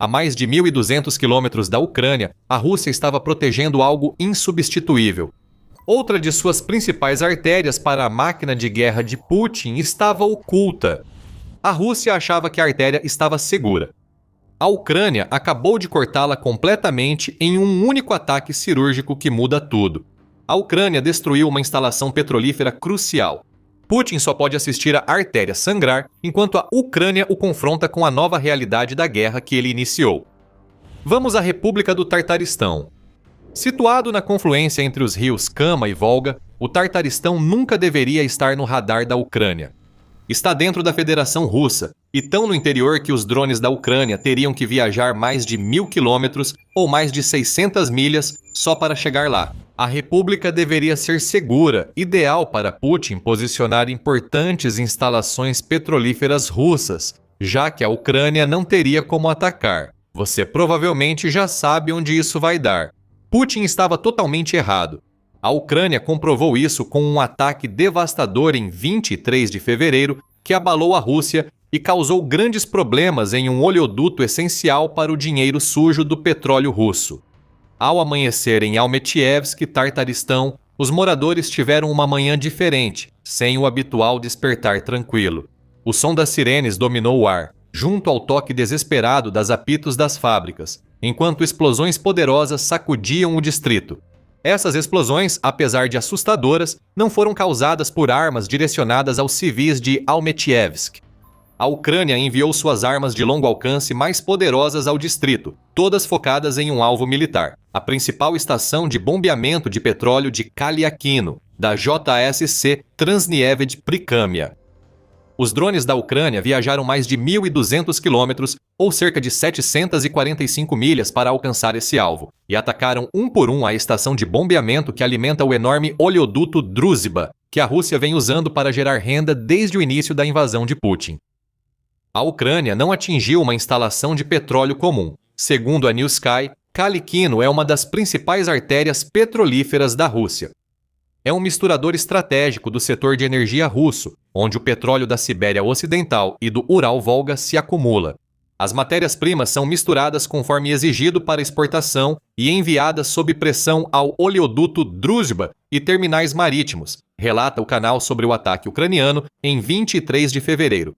A mais de 1.200 quilômetros da Ucrânia, a Rússia estava protegendo algo insubstituível. Outra de suas principais artérias para a máquina de guerra de Putin estava oculta. A Rússia achava que a artéria estava segura. A Ucrânia acabou de cortá-la completamente em um único ataque cirúrgico que muda tudo. A Ucrânia destruiu uma instalação petrolífera crucial. Putin só pode assistir a artéria sangrar, enquanto a Ucrânia o confronta com a nova realidade da guerra que ele iniciou. Vamos à República do Tartaristão. Situado na confluência entre os rios Kama e Volga, o Tartaristão nunca deveria estar no radar da Ucrânia. Está dentro da Federação Russa, e tão no interior que os drones da Ucrânia teriam que viajar mais de 1.000 quilômetros ou mais de 600 milhas só para chegar lá. A República deveria ser segura, ideal para Putin posicionar importantes instalações petrolíferas russas, já que a Ucrânia não teria como atacar. Você provavelmente já sabe onde isso vai dar. Putin estava totalmente errado. A Ucrânia comprovou isso com um ataque devastador em 23 de fevereiro que abalou a Rússia e causou grandes problemas em um oleoduto essencial para o dinheiro sujo do petróleo russo. Ao amanhecer em Almetievsk, Tartaristão, os moradores tiveram uma manhã diferente, sem o habitual despertar tranquilo. O som das sirenes dominou o ar, junto ao toque desesperado das apitos das fábricas, enquanto explosões poderosas sacudiam o distrito. Essas explosões, apesar de assustadoras, não foram causadas por armas direcionadas aos civis de Almetievsk. A Ucrânia enviou suas armas de longo alcance mais poderosas ao distrito, todas focadas em um alvo militar, a principal estação de bombeamento de petróleo de Kaliakino, da JSC Transnieved Pricamia. Os drones da Ucrânia viajaram mais de 1.200 quilômetros, ou cerca de 745 milhas, para alcançar esse alvo, e atacaram um por um a estação de bombeamento que alimenta o enorme oleoduto Druzhba, que a Rússia vem usando para gerar renda desde o início da invasão de Putin. A Ucrânia não atingiu uma instalação de petróleo comum. Segundo a New Sky, Kaliakino é uma das principais artérias petrolíferas da Rússia. É um misturador estratégico do setor de energia russo, onde o petróleo da Sibéria Ocidental e do Ural-Volga se acumula. As matérias-primas são misturadas conforme exigido para exportação e enviadas sob pressão ao oleoduto Druzhba e terminais marítimos, relata o canal sobre o ataque ucraniano em 23 de fevereiro.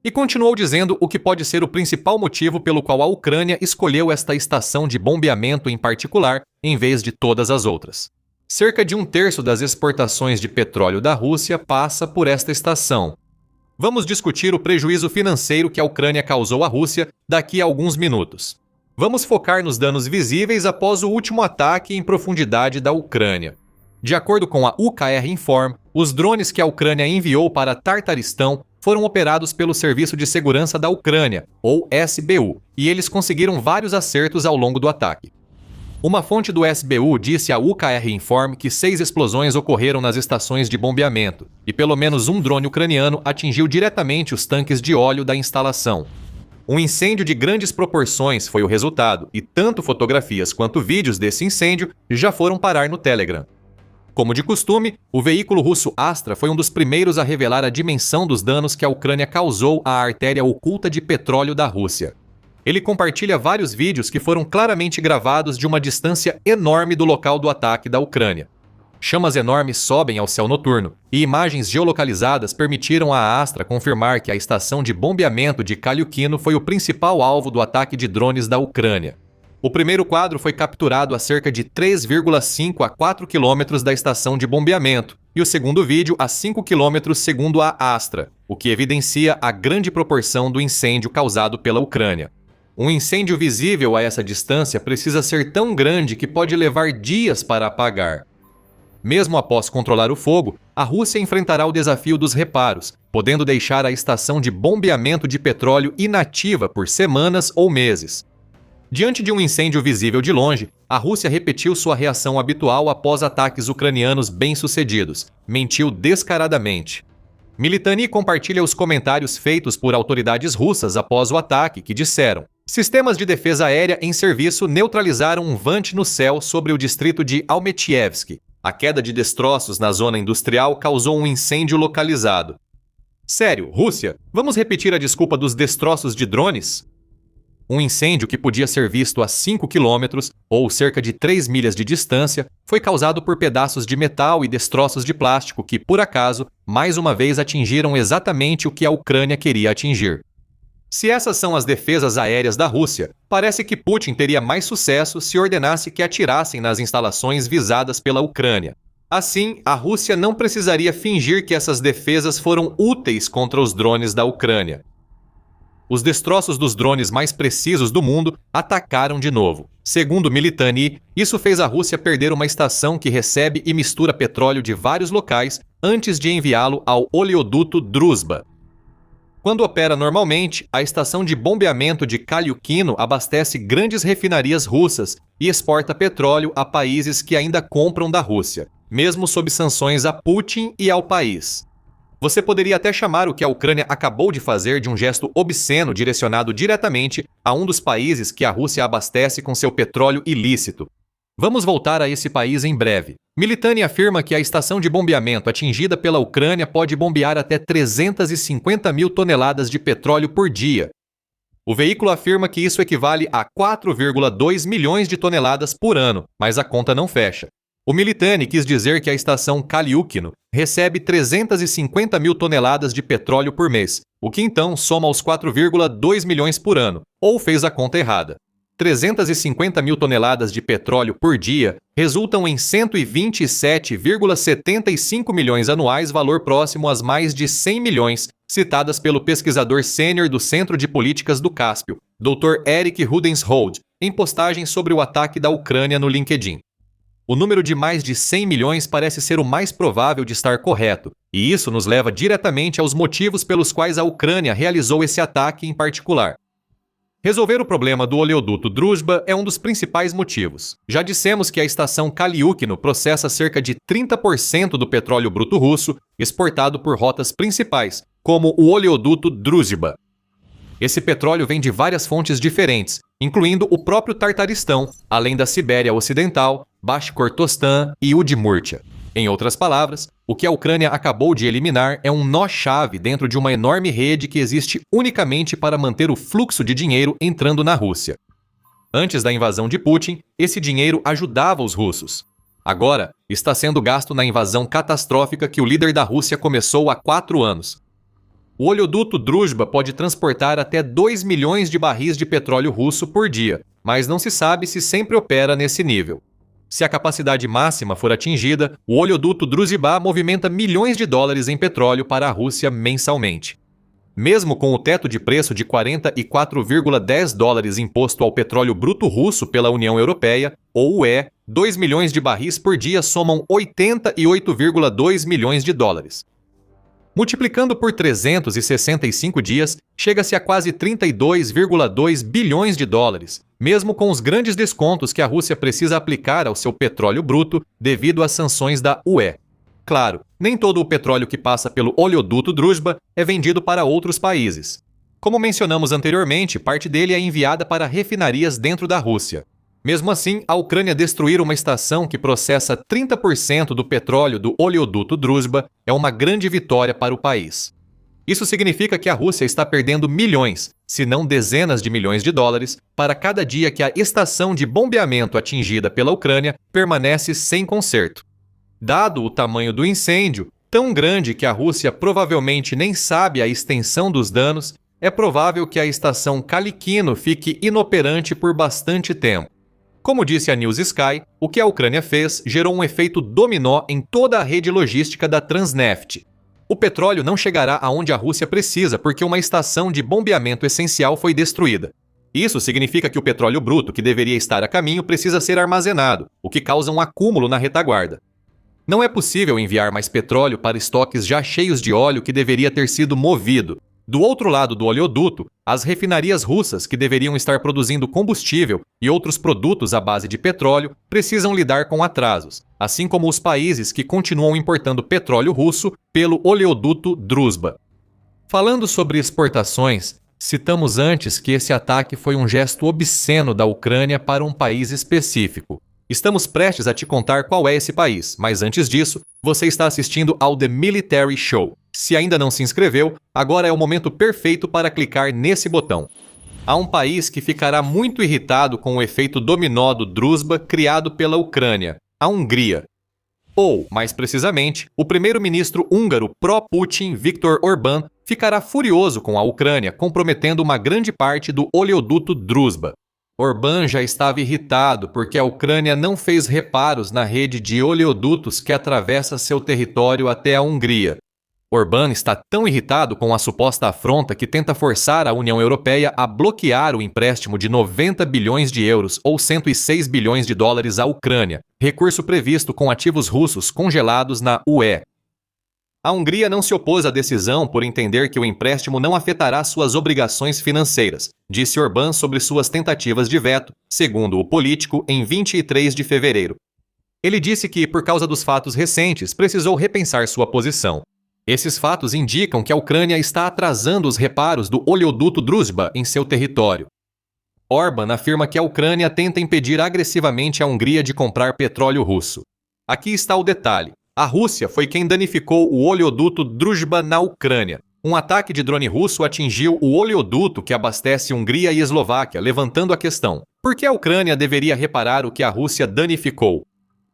E continuou dizendo o que pode ser o principal motivo pelo qual a Ucrânia escolheu esta estação de bombeamento em particular, em vez de todas as outras. Cerca de 1/3 das exportações de petróleo da Rússia passa por esta estação. Vamos discutir o prejuízo financeiro que a Ucrânia causou à Rússia daqui a alguns minutos. Vamos focar nos danos visíveis após o último ataque em profundidade da Ucrânia. De acordo com a Ukrinform, os drones que a Ucrânia enviou para Tartaristão foram operados pelo Serviço de Segurança da Ucrânia, ou SBU, e eles conseguiram vários acertos ao longo do ataque. Uma fonte do SBU disse à Ukrinform que 6 explosões ocorreram nas estações de bombeamento, e pelo menos um drone ucraniano atingiu diretamente os tanques de óleo da instalação. Um incêndio de grandes proporções foi o resultado, e tanto fotografias quanto vídeos desse incêndio já foram parar no Telegram. Como de costume, o veículo russo Astra foi um dos primeiros a revelar a dimensão dos danos que a Ucrânia causou à artéria oculta de petróleo da Rússia. Ele compartilha vários vídeos que foram claramente gravados de uma distância enorme do local do ataque da Ucrânia. Chamas enormes sobem ao céu noturno, e imagens geolocalizadas permitiram à Astra confirmar que a estação de bombeamento de Kaliakino foi o principal alvo do ataque de drones da Ucrânia. O primeiro quadro foi capturado a cerca de 3,5 a 4 quilômetros da estação de bombeamento, e o segundo vídeo a 5 quilômetros segundo a Astra, o que evidencia a grande proporção do incêndio causado pela Ucrânia. Um incêndio visível a essa distância precisa ser tão grande que pode levar dias para apagar. Mesmo após controlar o fogo, a Rússia enfrentará o desafio dos reparos, podendo deixar a estação de bombeamento de petróleo inativa por semanas ou meses. Diante de um incêndio visível de longe, a Rússia repetiu sua reação habitual após ataques ucranianos bem-sucedidos. Mentiu descaradamente. Militani compartilha os comentários feitos por autoridades russas após o ataque, que disseram: sistemas de defesa aérea em serviço neutralizaram um vante no céu sobre o distrito de Almetievsk. A queda de destroços na zona industrial causou um incêndio localizado. Sério, Rússia, vamos repetir a desculpa dos destroços de drones? Um incêndio que podia ser visto a 5 quilômetros, ou cerca de 3 milhas de distância, foi causado por pedaços de metal e destroços de plástico que, por acaso, mais uma vez atingiram exatamente o que a Ucrânia queria atingir. Se essas são as defesas aéreas da Rússia, parece que Putin teria mais sucesso se ordenasse que atirassem nas instalações visadas pela Ucrânia. Assim, a Rússia não precisaria fingir que essas defesas foram úteis contra os drones da Ucrânia. Os destroços dos drones mais precisos do mundo atacaram de novo. Segundo Militani, isso fez a Rússia perder uma estação que recebe e mistura petróleo de vários locais antes de enviá-lo ao oleoduto Druzhba. Quando opera normalmente, a estação de bombeamento de Kaliukino abastece grandes refinarias russas e exporta petróleo a países que ainda compram da Rússia, mesmo sob sanções a Putin e ao país. Você poderia até chamar o que a Ucrânia acabou de fazer de um gesto obsceno direcionado diretamente a um dos países que a Rússia abastece com seu petróleo ilícito. Vamos voltar a esse país em breve. Militani afirma que a estação de bombeamento atingida pela Ucrânia pode bombear até 350 mil toneladas de petróleo por dia. O veículo afirma que isso equivale a 4,2 milhões de toneladas por ano, mas a conta não fecha. O Militani quis dizer que a estação Kaliukino recebe 350 mil toneladas de petróleo por mês, o que então soma aos 4,2 milhões por ano, ou fez a conta errada. 350 mil toneladas de petróleo por dia resultam em 127,75 milhões anuais, valor próximo às mais de 100 milhões, citadas pelo pesquisador sênior do Centro de Políticas do Cáspio, Dr. Eric Rudenshold, em postagem sobre o ataque da Ucrânia no LinkedIn. O número de mais de 100 milhões parece ser o mais provável de estar correto, e isso nos leva diretamente aos motivos pelos quais a Ucrânia realizou esse ataque em particular. Resolver o problema do oleoduto Druzhba é um dos principais motivos. Já dissemos que a estação Kaliukino processa cerca de 30% do petróleo bruto russo exportado por rotas principais, como o oleoduto Druzhba. Esse petróleo vem de várias fontes diferentes, incluindo o próprio Tartaristão, além da Sibéria Ocidental, Bashkortostan e Udmurtia. Em outras palavras, o que a Ucrânia acabou de eliminar é um nó-chave dentro de uma enorme rede que existe unicamente para manter o fluxo de dinheiro entrando na Rússia. Antes da invasão de Putin, esse dinheiro ajudava os russos. Agora, está sendo gasto na invasão catastrófica que o líder da Rússia começou há 4 anos. O oleoduto Druzhba pode transportar até 2 milhões de barris de petróleo russo por dia, mas não se sabe se sempre opera nesse nível. Se a capacidade máxima for atingida, o oleoduto Druzhba movimenta milhões de dólares em petróleo para a Rússia mensalmente. Mesmo com o teto de preço de 44,10 dólares imposto ao petróleo bruto russo pela União Europeia, ou UE, 2 milhões de barris por dia somam 88,2 milhões de dólares. Multiplicando por 365 dias, chega-se a quase 32,2 bilhões de dólares, mesmo com os grandes descontos que a Rússia precisa aplicar ao seu petróleo bruto devido às sanções da UE. Claro, nem todo o petróleo que passa pelo oleoduto Druzhba é vendido para outros países. Como mencionamos anteriormente, parte dele é enviada para refinarias dentro da Rússia. Mesmo assim, a Ucrânia destruir uma estação que processa 30% do petróleo do oleoduto Druzhba é uma grande vitória para o país. Isso significa que a Rússia está perdendo milhões, se não dezenas de milhões de dólares, para cada dia que a estação de bombeamento atingida pela Ucrânia permanece sem conserto. Dado o tamanho do incêndio, tão grande que a Rússia provavelmente nem sabe a extensão dos danos, é provável que a estação Kaliukino fique inoperante por bastante tempo. Como disse a News Sky, o que a Ucrânia fez gerou um efeito dominó em toda a rede logística da Transneft. O petróleo não chegará aonde a Rússia precisa porque uma estação de bombeamento essencial foi destruída. Isso significa que o petróleo bruto que deveria estar a caminho precisa ser armazenado, o que causa um acúmulo na retaguarda. Não é possível enviar mais petróleo para estoques já cheios de óleo que deveria ter sido movido. Do outro lado do oleoduto, as refinarias russas, que deveriam estar produzindo combustível e outros produtos à base de petróleo, precisam lidar com atrasos, assim como os países que continuam importando petróleo russo pelo oleoduto Druzhba. Falando sobre exportações, citamos antes que esse ataque foi um gesto obsceno da Ucrânia para um país específico. Estamos prestes a te contar qual é esse país, mas antes disso, você está assistindo ao The Military Show. Se ainda não se inscreveu, agora é o momento perfeito para clicar nesse botão. Há um país que ficará muito irritado com o efeito dominó do Druzhba criado pela Ucrânia, a Hungria. Ou, mais precisamente, o primeiro-ministro húngaro pró-Putin, Viktor Orbán, ficará furioso com a Ucrânia, comprometendo uma grande parte do oleoduto Druzhba. Orbán já estava irritado porque a Ucrânia não fez reparos na rede de oleodutos que atravessa seu território até a Hungria. Orbán está tão irritado com a suposta afronta que tenta forçar a União Europeia a bloquear o empréstimo de 90 bilhões de euros ou 106 bilhões de dólares à Ucrânia, recurso previsto com ativos russos congelados na UE. A Hungria não se opôs à decisão por entender que o empréstimo não afetará suas obrigações financeiras, disse Orbán sobre suas tentativas de veto, segundo o político, em 23 de fevereiro. Ele disse que, por causa dos fatos recentes, precisou repensar sua posição. Esses fatos indicam que a Ucrânia está atrasando os reparos do oleoduto Druzhba em seu território. Orbán afirma que a Ucrânia tenta impedir agressivamente a Hungria de comprar petróleo russo. Aqui está o detalhe. A Rússia foi quem danificou o oleoduto Druzhba na Ucrânia. Um ataque de drone russo atingiu o oleoduto que abastece Hungria e Eslováquia, levantando a questão: por que a Ucrânia deveria reparar o que a Rússia danificou?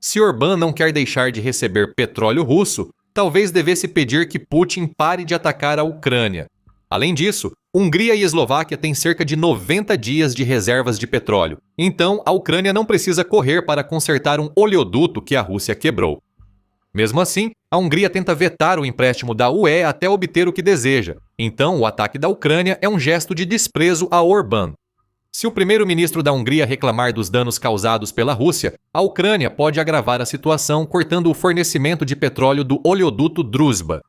Se Orbán não quer deixar de receber petróleo russo, talvez devesse pedir que Putin pare de atacar a Ucrânia. Além disso, Hungria e Eslováquia têm cerca de 90 dias de reservas de petróleo. Então, a Ucrânia não precisa correr para consertar um oleoduto que a Rússia quebrou. Mesmo assim, a Hungria tenta vetar o empréstimo da UE até obter o que deseja. Então, o ataque da Ucrânia é um gesto de desprezo a Orbán. Se o primeiro-ministro da Hungria reclamar dos danos causados pela Rússia, a Ucrânia pode agravar a situação cortando o fornecimento de petróleo do oleoduto Druzhba.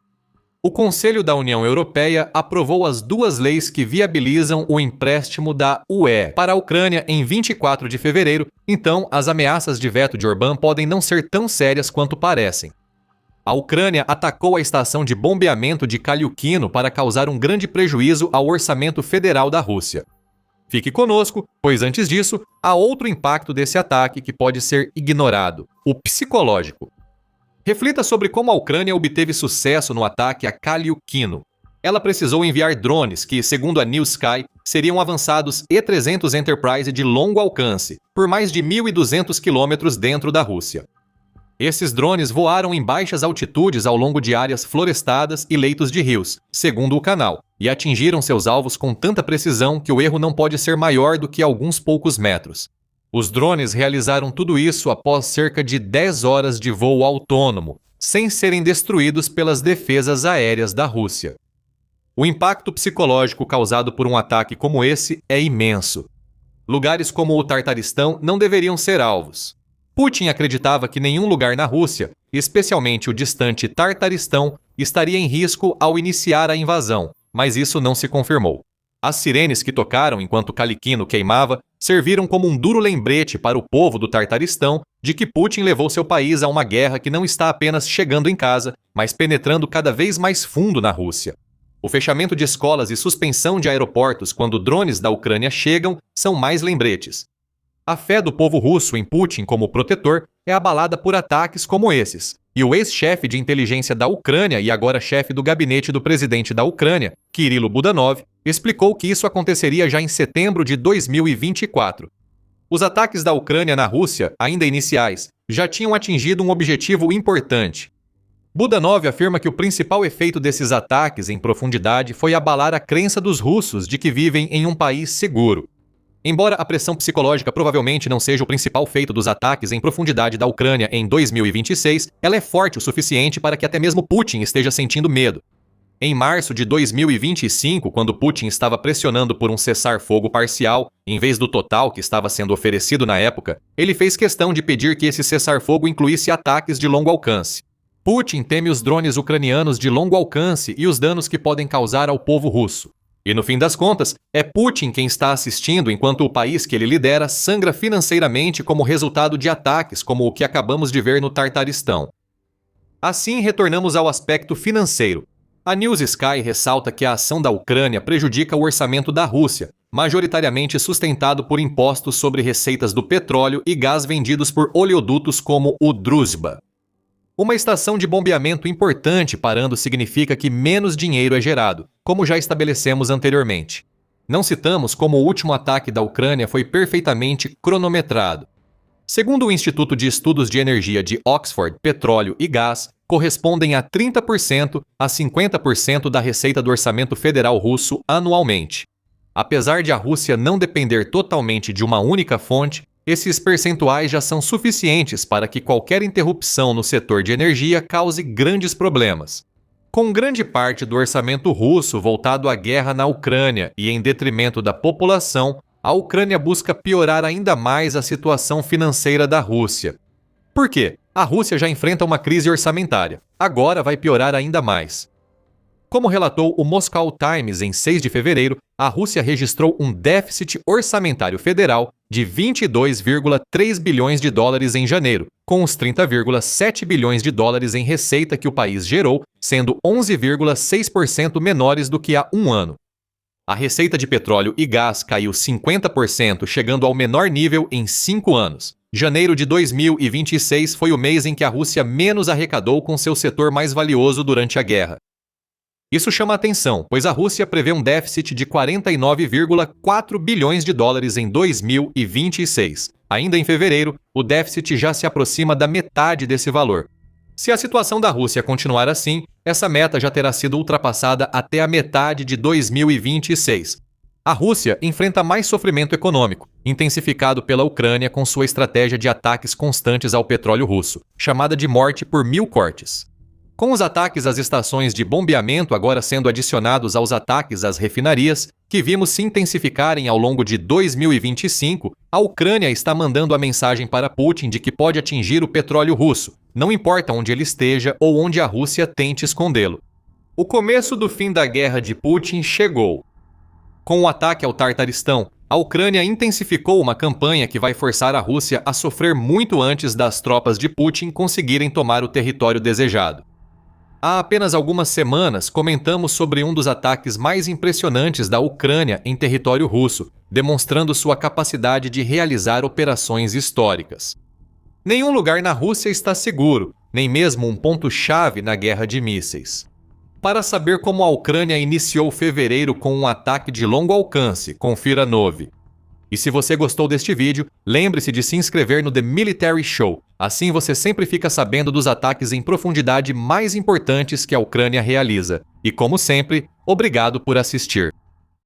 O Conselho da União Europeia aprovou as duas leis que viabilizam o empréstimo da UE para a Ucrânia em 24 de fevereiro, então as ameaças de veto de Orbán podem não ser tão sérias quanto parecem. A Ucrânia atacou a estação de bombeamento de Kaliukino para causar um grande prejuízo ao orçamento federal da Rússia. Fique conosco, pois antes disso, há outro impacto desse ataque que pode ser ignorado: o psicológico. Reflita sobre como a Ucrânia obteve sucesso no ataque a Kaliukino. Ela precisou enviar drones que, segundo a New Sky, seriam avançados E-300 Enterprise de longo alcance, por mais de 1.200 quilômetros dentro da Rússia. Esses drones voaram em baixas altitudes ao longo de áreas florestadas e leitos de rios, segundo o canal, e atingiram seus alvos com tanta precisão que o erro não pode ser maior do que alguns poucos metros. Os drones realizaram tudo isso após cerca de 10 horas de voo autônomo, sem serem destruídos pelas defesas aéreas da Rússia. O impacto psicológico causado por um ataque como esse é imenso. Lugares como o Tartaristão não deveriam ser alvos. Putin acreditava que nenhum lugar na Rússia, especialmente o distante Tartaristão, estaria em risco ao iniciar a invasão, mas isso não se confirmou. As sirenes que tocaram enquanto Kaliukino queimava serviram como um duro lembrete para o povo do Tartaristão de que Putin levou seu país a uma guerra que não está apenas chegando em casa, mas penetrando cada vez mais fundo na Rússia. O fechamento de escolas e suspensão de aeroportos quando drones da Ucrânia chegam são mais lembretes. A fé do povo russo em Putin como protetor é abalada por ataques como esses, e o ex-chefe de inteligência da Ucrânia e agora chefe do gabinete do presidente da Ucrânia, Kirilo Budanov, explicou que isso aconteceria já em setembro de 2024. Os ataques da Ucrânia na Rússia, ainda iniciais, já tinham atingido um objetivo importante. Budanov afirma que o principal efeito desses ataques em profundidade foi abalar a crença dos russos de que vivem em um país seguro. Embora a pressão psicológica provavelmente não seja o principal feito dos ataques em profundidade da Ucrânia em 2026, ela é forte o suficiente para que até mesmo Putin esteja sentindo medo. Em março de 2025, quando Putin estava pressionando por um cessar-fogo parcial, em vez do total que estava sendo oferecido na época, ele fez questão de pedir que esse cessar-fogo incluísse ataques de longo alcance. Putin teme os drones ucranianos de longo alcance e os danos que podem causar ao povo russo. E no fim das contas, é Putin quem está assistindo enquanto o país que ele lidera sangra financeiramente como resultado de ataques como o que acabamos de ver no Tartaristão. Assim, retornamos ao aspecto financeiro. A News Sky ressalta que a ação da Ucrânia prejudica o orçamento da Rússia, majoritariamente sustentado por impostos sobre receitas do petróleo e gás vendidos por oleodutos como o Druzhba. Uma estação de bombeamento importante parando significa que menos dinheiro é gerado, como já estabelecemos anteriormente. Não citamos como o último ataque da Ucrânia foi perfeitamente cronometrado. Segundo o Instituto de Estudos de Energia de Oxford, petróleo e gás correspondem a 30% a 50% da receita do orçamento federal russo anualmente. Apesar de a Rússia não depender totalmente de uma única fonte, esses percentuais já são suficientes para que qualquer interrupção no setor de energia cause grandes problemas. Com grande parte do orçamento russo voltado à guerra na Ucrânia e em detrimento da população, a Ucrânia busca piorar ainda mais a situação financeira da Rússia. Por quê? A Rússia já enfrenta uma crise orçamentária. Agora vai piorar ainda mais. Como relatou o Moscow Times em 6 de fevereiro, a Rússia registrou um déficit orçamentário federal de 22,3 bilhões de dólares em janeiro, com os 30,7 bilhões de dólares em receita que o país gerou, sendo 11,6% menores do que há um ano. A receita de petróleo e gás caiu 50%, chegando ao menor nível em 5 anos. Janeiro de 2026 foi o mês em que a Rússia menos arrecadou com seu setor mais valioso durante a guerra. Isso chama atenção, pois a Rússia prevê um déficit de 49,4 bilhões de dólares em 2026. Ainda em fevereiro, o déficit já se aproxima da metade desse valor. Se a situação da Rússia continuar assim, essa meta já terá sido ultrapassada até a metade de 2026. A Rússia enfrenta mais sofrimento econômico, intensificado pela Ucrânia com sua estratégia de ataques constantes ao petróleo russo, chamada de morte por 1000 cortes. Com os ataques às estações de bombeamento agora sendo adicionados aos ataques às refinarias, que vimos se intensificarem ao longo de 2025, a Ucrânia está mandando a mensagem para Putin de que pode atingir o petróleo russo, não importa onde ele esteja ou onde a Rússia tente escondê-lo. O começo do fim da guerra de Putin chegou. Com o ataque ao Tartaristão, a Ucrânia intensificou uma campanha que vai forçar a Rússia a sofrer muito antes das tropas de Putin conseguirem tomar o território desejado. Há apenas algumas semanas, comentamos sobre um dos ataques mais impressionantes da Ucrânia em território russo, demonstrando sua capacidade de realizar operações históricas. Nenhum lugar na Rússia está seguro, nem mesmo um ponto-chave na guerra de mísseis. Para saber como a Ucrânia iniciou fevereiro com um ataque de longo alcance, confira Novi. E se você gostou deste vídeo, lembre-se de se inscrever no The Military Show. Assim você sempre fica sabendo dos ataques em profundidade mais importantes que a Ucrânia realiza. E como sempre, obrigado por assistir.